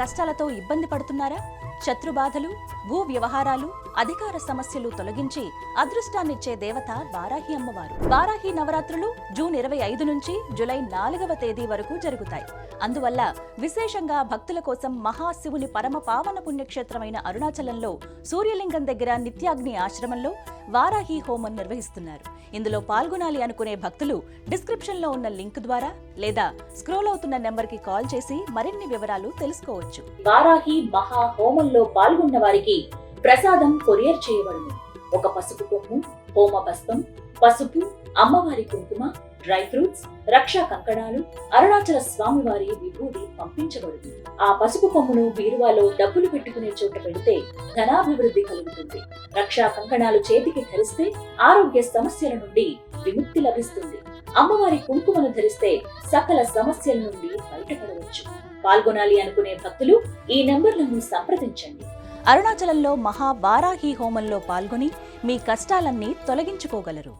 కష్టాలతో ఇబ్బంది పడుతున్నారా? శత్రుబాధలు, భూ వ్యవహారాలు, అధికార సమస్యలు తొలగించి అదృష్టాన్నిచ్చే దేవత వారాహి అమ్మవారు. వారాహి నవరాత్రులు జూన్ 25 నుంచి జూలై 4వ తేదీ వరకు జరుగుతాయి. అందువల్ల విశేషంగా భక్తుల కోసం మహాశివుని పరమ పావన పుణ్యక్షేత్రమైన అరుణాచలంలో సూర్యలింగం దగ్గర నిత్యాగ్ని ఆశ్రమంలో వారాహి హోమం నిర్వహిస్తున్నారు. ఇందులో పాల్గొనాలి అనుకునే భక్తులు డిస్క్రిప్షన్ లో ఉన్న లింక్ ద్వారా లేదా స్క్రోల్ అవుతున్న నెంబర్ కి కాల్ చేసి మరిన్ని వివరాలు తెలుసుకోవచ్చు. వారాహి మహా హోమంలో పాల్గొన్న వారికి ప్రసాదం కొరియర్ చేయబడును. ఒక పసుపు కొమ్ము, హోమ బస్తం, పసుపు, అమ్మవారి కుంకుమ, డ్రై ఫ్రూట్స్, రక్షా కంకణాలు, అరుణాచల స్వామివారి విభూది పంపించబడును. ఆ పసుపు కొమ్మును బీరువాలో డబ్బులు పెట్టుకునే చోట పెడితే ధనాభివృద్ధి కలుగుతుంది. రక్షా కంకణాలు చేతికి ధరిస్తే ఆరోగ్య సమస్యల నుండి విముక్తి లభిస్తుంది. అమ్మవారి కుంకుమను ధరిస్తే సకల సమస్యల నుండి బయటపడవచ్చు. పాల్గొనాలి అనుకునే భక్తులు ఈ నెంబర్లను సంప్రదించండి. అరుణాచలంలో మహా వారాహి హోమంలో పాల్గొని మీ కష్టాలన్నీ తొలగించుకోగలరు.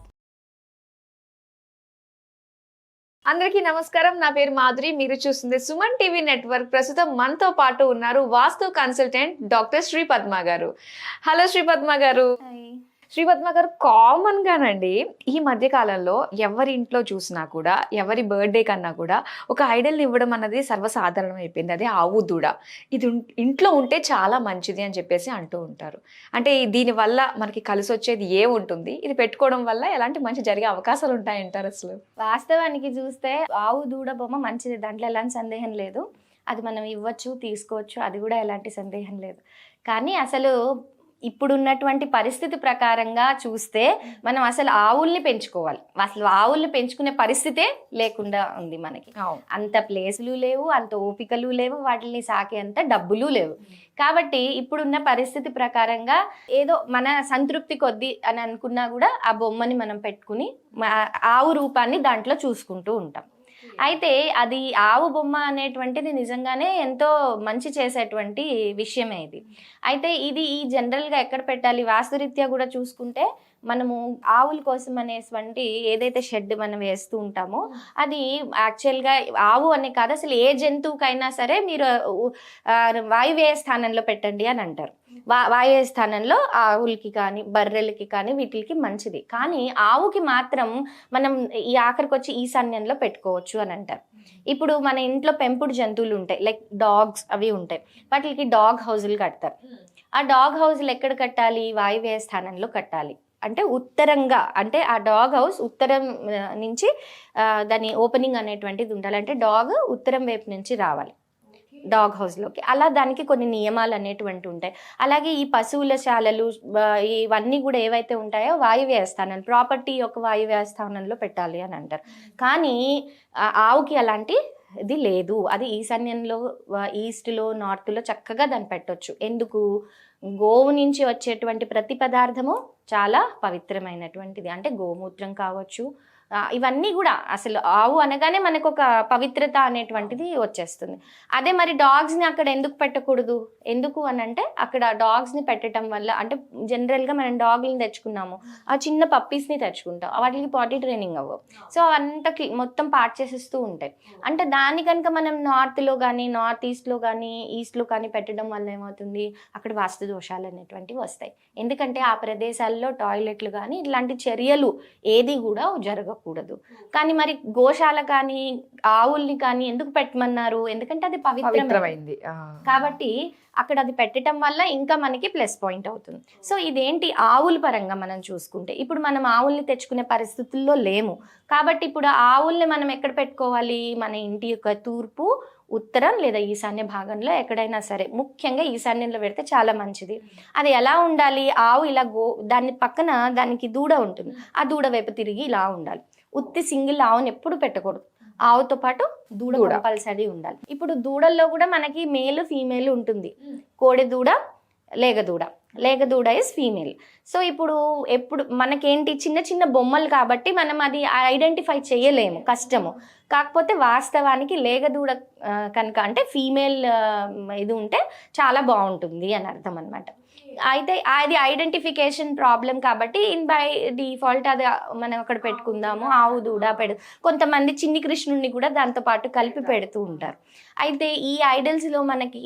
అందరికీ నమస్కారం. నా పేరు మాధురి. మీరు చూస్తుంది సుమన్ టీవీ నెట్వర్క్. ప్రస్తుతం మనతో పాటు ఉన్నారు వాస్తు కన్సల్టెంట్ డాక్టర్ శ్రీ పద్మ గారు. హలో శ్రీ పద్మ గారు. శ్రీ పద్మ గారు, కామన్ గానండి ఈ మధ్య కాలంలో ఎవరి ఇంట్లో చూసినా కూడా, ఎవరి బర్త్డే కన్నా కూడా ఒక ఐడల్ని ఇవ్వడం అన్నది సర్వసాధారణం అయిపోయింది. అదే ఆవు దూడ. ఇది ఇంట్లో ఉంటే చాలా మంచిది అని చెప్పేసి అంటూ ఉంటారు. అంటే దీనివల్ల మనకి కలిసి వచ్చేది ఏముంటుంది, ఇది పెట్టుకోవడం వల్ల ఎలాంటి మంచి జరిగే అవకాశాలు ఉంటాయంటారు? అసలు వాస్తవానికి చూస్తే ఆవు దూడ బొమ్మ మంచిది, దాంట్లో ఎలాంటి సందేహం లేదు. అది మనం ఇవ్వచ్చు, తీసుకోవచ్చు, అది కూడా ఎలాంటి సందేహం లేదు. కానీ అసలు ఇప్పుడున్నటువంటి పరిస్థితి ప్రకారంగా చూస్తే మనం అసలు ఆవుల్ని పెంచుకోవాలి. అసలు ఆవుల్ని పెంచుకునే పరిస్థితే లేకుండా ఉంది మనకి. అంత ప్లేసులు లేవు, అంత ఓపికలు లేవు, వాటిని సాకే అంత డబ్బులు లేవు. కాబట్టి ఇప్పుడున్న పరిస్థితి ప్రకారంగా ఏదో మన సంతృప్తి కొద్ది అని అనుకున్నా కూడా ఆ బొమ్మని మనం పెట్టుకుని ఆవు రూపాన్ని దాంట్లో చూసుకుంటూ ఉంటాం. అయితే అది ఆవు బొమ్మ అనేటువంటిది నిజంగానే ఎంతో మంచి చేసేటువంటి విషయమే ఇది. అయితే ఇది ఈ జనరల్గా ఎక్కడ పెట్టాలి, వాస్తురీత్యా కూడా చూసుకుంటే మనము ఆవుల కోసం అనేటువంటి ఏదైతే షెడ్ మనం వేస్తూ ఉంటామో అది యాక్చువల్గా ఆవు అనే కాదు, అసలు ఏ జంతువుకైనా సరే మీరు వాయువ్య స్థానంలో పెట్టండి అని అంటారు. వాయువ్య స్థానంలో ఆవులకి కానీ బర్రెలకి కానీ వీటికి మంచిది. కానీ ఆవుకి మాత్రం మనం ఈ ఆఖరికి వచ్చి ఈశాన్యంలో పెట్టుకోవచ్చు అని అంటారు. ఇప్పుడు మన ఇంట్లో పెంపుడు జంతువులు ఉంటాయి, లైక్ డాగ్స్ అవి ఉంటాయి, వాటికి డాగ్ హౌజులు కడతారు. ఆ డాగ్ హౌజులు ఎక్కడ కట్టాలి? వాయువ్య స్థానంలో కట్టాలి. అంటే ఉత్తరంగా, అంటే ఆ డాగ్ హౌస్ ఉత్తరం నుంచి దాని ఓపెనింగ్ అనేటువంటిది ఉండాలి. అంటే డాగ్ ఉత్తరం వైపు నుంచి రావాలి డాగ్ హౌస్లోకి. అలా దానికి కొన్ని నియమాలు అనేటువంటి ఉంటాయి. అలాగే ఈ పశువుల శాలలు ఇవన్నీ కూడా ఏవైతే ఉంటాయో వాయువ్య స్థానం, ప్రాపర్టీ యొక్క వాయువ్య స్థానంలో పెట్టాలి అని అంటారు. కానీ ఆవుకి అలాంటి ఇది లేదు. అది ఈశాన్యంలో, ఈస్ట్లో, నార్త్లో చక్కగా దాన్ని పెట్టొచ్చు. ఎందుకు? గోవు నుంచి వచ్చేటువంటి ప్రతి పదార్థము చాలా పవిత్రమైనటువంటిది. అంటే గోమూత్రం కావచ్చు, ఇవన్నీ కూడా అసలు ఆవు అనగానే మనకు ఒక పవిత్రత అనేటువంటిది వచ్చేస్తుంది. అదే మరి డాగ్స్ని అక్కడ ఎందుకు పెట్టకూడదు? ఎందుకు అని అంటే అక్కడ డాగ్స్ని పెట్టడం వల్ల, అంటే జనరల్గా మనం డాగ్ని తెచ్చుకున్నాము, ఆ చిన్న పప్పీస్ని తెచ్చుకుంటాం, వాటికి పాటీ ట్రైనింగ్ అవ్వవు. సో అవంతా మొత్తం పార్ట్ చేసేస్తూ ఉంటాయి. అంటే దాని కనుక మనం నార్త్లో కానీ, నార్త్ ఈస్ట్లో కానీ, ఈస్ట్లో కానీ పెట్టడం వల్ల ఏమవుతుంది? అక్కడ వాస్తు దోషాలు అనేటువంటివి వస్తాయి. ఎందుకంటే ఆ ప్రదేశాల్లో టాయిలెట్లు కానీ ఇలాంటి చర్యలు ఏది కూడా జరగకూడదు. కానీ మరి గోశాల కానీ ఆవుల్ని కానీ ఎందుకు పెట్టమన్నారు? ఎందుకంటే అది పవిత్రమైంది కాబట్టి అక్కడ అది పెట్టడం వల్ల ఇంకా మనకి ప్లస్ పాయింట్ అవుతుంది. సో ఇదేంటి ఆవుల పరంగా మనం చూసుకుంటే, ఇప్పుడు మనం ఆవుల్ని తెచ్చుకునే పరిస్థితుల్లో లేము. కాబట్టి ఇప్పుడు ఆవుల్ని మనం ఎక్కడ పెట్టుకోవాలి? మన ఇంటి యొక్క తూర్పు, ఉత్తరం లేదా ఈశాన్య భాగంలో ఎక్కడైనా సరే, ముఖ్యంగా ఈశాన్యంలో పెడితే చాలా మంచిది. అది ఎలా ఉండాలి? ఆవు ఇలా దాని పక్కన దానికి దూడ ఉంటుంది, ఆ దూడ వైపు తిరిగి ఇలా ఉండాలి. ఉత్తి సింగిల్ ఆవుని ఎప్పుడు పెట్టకూడదు, ఆవుతో పాటు దూడ కంపల్సరీ ఉండాలి. ఇప్పుడు దూడల్లో కూడా మనకి మేల్ ఫీమేల్ ఉంటుంది. కోడి దూడ, లేగదూడ ఇస్ ఫీమేల్. సో ఇప్పుడు ఎప్పుడు మనకేంటి, చిన్న చిన్న బొమ్మలు కాబట్టి మనం అది ఐడెంటిఫై చేయలేము, కష్టము. కాకపోతే వాస్తవానికి లేగదూడ కనుక అంటే ఫీమేల్ ఇది ఉంటే చాలా బాగుంటుంది అని అర్థం అనమాట. అయితే అది ఐడెంటిఫికేషన్ ప్రాబ్లం కాబట్టి ఇన్ బై డిఫాల్ట్ అది మనం అక్కడ పెట్టుకుందాము, ఆవు దూడ కొంతమంది చిన్ని కృష్ణుడిని కూడా దాంతో పాటు కలిపి పెడుతూ ఉంటారు. అయితే ఈ ఐడల్స్ లో మనకి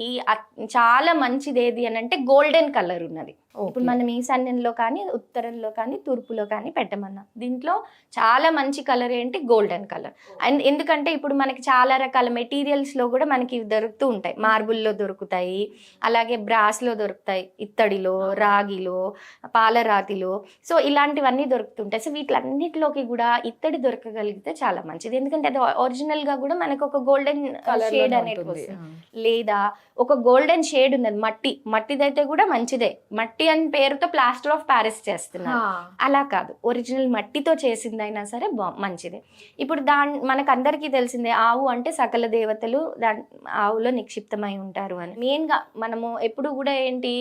చాలా మంచిది ఏది అని అంటే గోల్డెన్ కలర్ ఉన్నది. ఇప్పుడు మనం ఈశాన్యంలో కానీ, ఉత్తరంలో కానీ, తూర్పులో కానీ పెట్టమన్నాం. దీంట్లో చాలా మంచి కలర్ ఏంటి, గోల్డెన్ కలర్. అండ్ ఎందుకంటే ఇప్పుడు మనకి చాలా రకాల మెటీరియల్స్ లో కూడా మనకి ఇవి దొరుకుతూ ఉంటాయి. మార్బుల్లో దొరుకుతాయి, అలాగే బ్రాస్ లో దొరుకుతాయి, ఇత్తడిలో, రాగిలో, పాలరాతిలో, సో ఇలాంటివన్నీ దొరుకుతుంటాయి. సో వీటిలన్నిటిలోకి కూడా ఇత్తడి దొరకగలిగితే చాలా మంచిది. ఎందుకంటే అది ఒరిజినల్ గా కూడా మనకు ఒక గోల్డెన్ షేడ్ అనేది వస్తుంది. లేదా ఒక గోల్డెన్ షేడ్ ఉన్నది మట్టిదైతే కూడా మంచిదే. మట్టి అని పేరుతో ప్లాస్టర్ ఆఫ్ ప్యారిస్ చేస్తున్నారు, అలా కాదు, ఒరిజినల్ మట్టితో చేసిందైనా సరే మంచిదే. ఇప్పుడు మనకు అందరికీ తెలిసిందే, ఆవు అంటే సకల దేవతలు ఆవులో నిక్షిప్తమై ఉంటారు అని. మెయిన్ గా మనము ఎప్పుడు కూడా ఏంటి,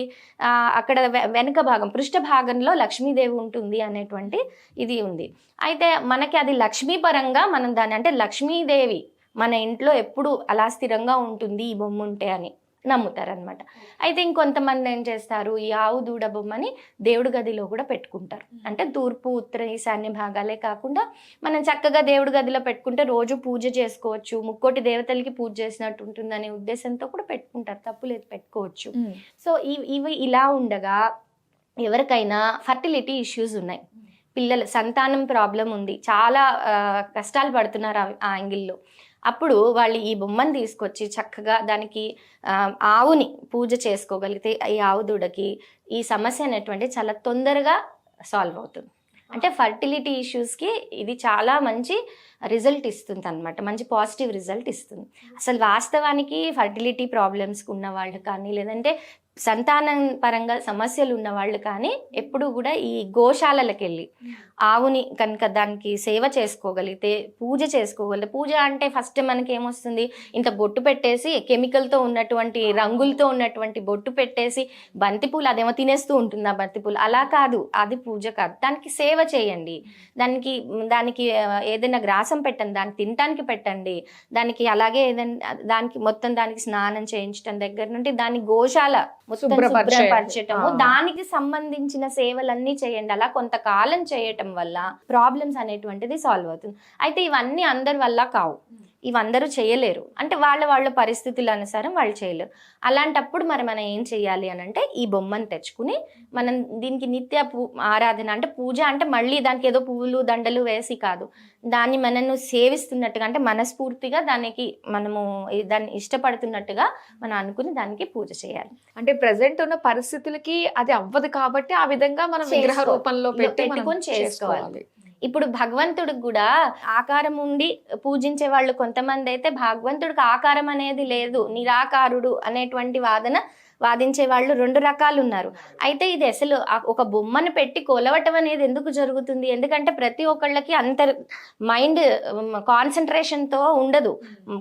అక్కడ వెనుక భాగం పృష్ఠ భాగంలో లక్ష్మీదేవి ఉంటుంది అనేటువంటి ఇది ఉంది. అయితే మనకి అది లక్ష్మీ పరంగా మనం దాన్ని అంటే లక్ష్మీదేవి మన ఇంట్లో ఎప్పుడు అలా స్థిరంగా ఉంటుంది ఈ బొమ్మ ఉంటే అని నమ్ముతారనమాట. అయితే ఇంకొంతమంది ఏం చేస్తారు, ఈ ఆవు దూడ బొమ్మని దేవుడి గదిలో కూడా పెట్టుకుంటారు. అంటే తూర్పు, ఉత్తర, ఈశాన్య భాగాలే కాకుండా మనం చక్కగా దేవుడి గదిలో పెట్టుకుంటే రోజు పూజ చేసుకోవచ్చు, ముక్కోటి దేవతలకి పూజ చేసినట్టు ఉంటుందనే ఉద్దేశంతో కూడా పెట్టుకుంటారు, తప్పులేదు, పెట్టుకోవచ్చు. సో ఇవి ఇలా ఉండగా ఎవరికైనా ఫర్టిలిటీ ఇష్యూస్ ఉన్నాయి, పిల్లల సంతానం ప్రాబ్లం ఉంది, చాలా కష్టాలు పడుతున్నారు ఆ యాంగిల్లో, అప్పుడు వాళ్ళు ఈ బొమ్మను తీసుకొచ్చి చక్కగా దానికి ఆవుని పూజ చేసుకోగలిగితే ఈ ఆవు దూడకి ఈ సమస్య అనేటువంటి చాలా తొందరగా సాల్వ్ అవుతుంది. అంటే ఫర్టిలిటీ ఇష్యూస్కి ఇది చాలా మంచి రిజల్ట్ ఇస్తుంది అనమాట, మంచి పాజిటివ్ రిజల్ట్ ఇస్తుంది. అసలు వాస్తవానికి ఫర్టిలిటీ ప్రాబ్లమ్స్కి ఉన్న వాళ్ళు కానీ, లేదంటే సంతానం పరంగా సమస్యలు ఉన్న వాళ్ళు కానీ ఎప్పుడు కూడా ఈ గోశాలలకు వెళ్ళి ఆవుని కనుక దానికి సేవ చేసుకోగలిగితే, పూజ చేసుకోగలిగితే, పూజ అంటే ఫస్ట్ మనకి ఏమొస్తుంది, ఇంత బొట్టు పెట్టేసి కెమికల్తో ఉన్నటువంటి రంగులతో ఉన్నటువంటి బొట్టు పెట్టేసి బంతిపూలు అదేమో తినేస్తూ ఉంటుంది ఆ బంతిపూలు, అలా కాదు, అది పూజ కాదు. దానికి సేవ చేయండి, దానికి ఏదైనా గ్రాసం పెట్టండి, దాన్ని తినటానికి పెట్టండి, దానికి అలాగే ఏదైనా దానికి స్నానం చేయించడం దగ్గర నుండి దాని గోశాల శుభ్రపరచటము, దానికి సంబంధించిన సేవలన్నీ చేయండి. అలా కొంతకాలం చేయటం వల్ల ప్రాబ్లమ్స్ అనేటువంటిది సాల్వ్ అవుతుంది. అయితే ఇవన్నీ అందరి వల్ల కావు, ఇవందరూ చేయలేరు, అంటే వాళ్ళ పరిస్థితుల అనుసారం వాళ్ళు చేయలేరు. అలాంటప్పుడు మనం ఏం చేయాలి అని అంటే ఈ బొమ్మను తెచ్చుకుని మనం దీనికి నిత్య ఆరాధన, అంటే పూజ అంటే మళ్ళీ దానికి ఏదో పువ్వులు దండలు వేసి కాదు, దాన్ని మనను సేవిస్తున్నట్టుగా, అంటే మనస్ఫూర్తిగా దాన్ని ఇష్టపడుతున్నట్టుగా మనం అనుకుని దానికి పూజ చేయాలి. అంటే ప్రెసెంట్ ఉన్న పరిస్థితులకి అది అవ్వదు కాబట్టి ఆ విధంగా మనం విగ్రహ రూపంలో పెట్టుకొని చేసుకోవాలి. ఇప్పుడు భగవంతుడికి కూడా ఆకారం ఉండి పూజించే వాళ్ళు కొంతమంది అయితే భగవంతుడికి ఆకారం అనేది లేదు, నిరాకారుడు అనేటువంటి వాదించే వాళ్ళు 2 రకాలు ఉన్నారు. అయితే ఇది అసలు ఒక బొమ్మను పెట్టి కొలవటం అనేది ఎందుకు జరుగుతుంది, ఎందుకంటే ప్రతి ఒక్కళ్ళకి అంత మైండ్ కాన్సన్ట్రేషన్తో ఉండదు.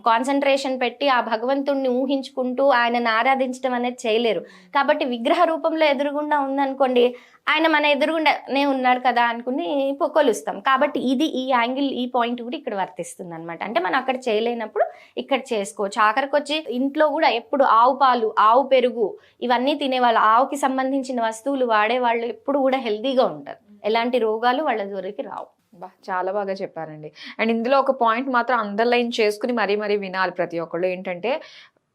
కాన్సన్ట్రేషన్ పెట్టి ఆ భగవంతుడిని ఊహించుకుంటూ ఆయనను ఆరాధించడం అనేది చేయలేరు. కాబట్టి విగ్రహ రూపంలో ఎదురుగుండా ఉందనుకోండి, ఆయన మన ఎదురుగుండానే ఉన్నాడు కదా అనుకుని కొలుస్తాం. కాబట్టి ఈ యాంగిల్, ఈ పాయింట్ కూడా ఇక్కడ వర్తిస్తుంది అనమాట. అంటే మనం అక్కడ చేయలేనప్పుడు ఇక్కడ చేసుకోవచ్చు. ఆఖరికి వచ్చి ఇంట్లో కూడా ఎప్పుడు ఆవు పాలు, ఆవు పెరుగు ఇవన్నీ తినేవాళ్ళు, ఆవుకి సంబంధించిన వస్తువులు వాడేవాళ్ళు ఎప్పుడు కూడా హెల్తీగా ఉంటారు, ఎలాంటి రోగాలు వాళ్ళ జోలికి రావు. చాలా బాగా చెప్పారండి. అండ్ ఇందులో ఒక పాయింట్ మాత్రం అండర్లైన్ చేసుకుని మరీ వినాలి ప్రతి ఒక్కళ్ళు, ఏంటంటే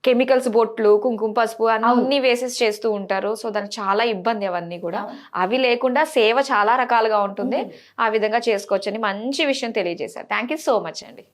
కెమికల్స్, బొట్లు, కుంకుమ, పసుపు అన్ని వేసేసి చేస్తూ ఉంటారు. సో దానికి చాలా ఇబ్బంది అవన్నీ కూడా. అవి లేకుండా సేవ చాలా రకాలుగా ఉంటుంది, ఆ విధంగా చేసుకోవచ్చని మంచి విషయం తెలియజేశారు. థ్యాంక్ యూ సో మచ్ అండి.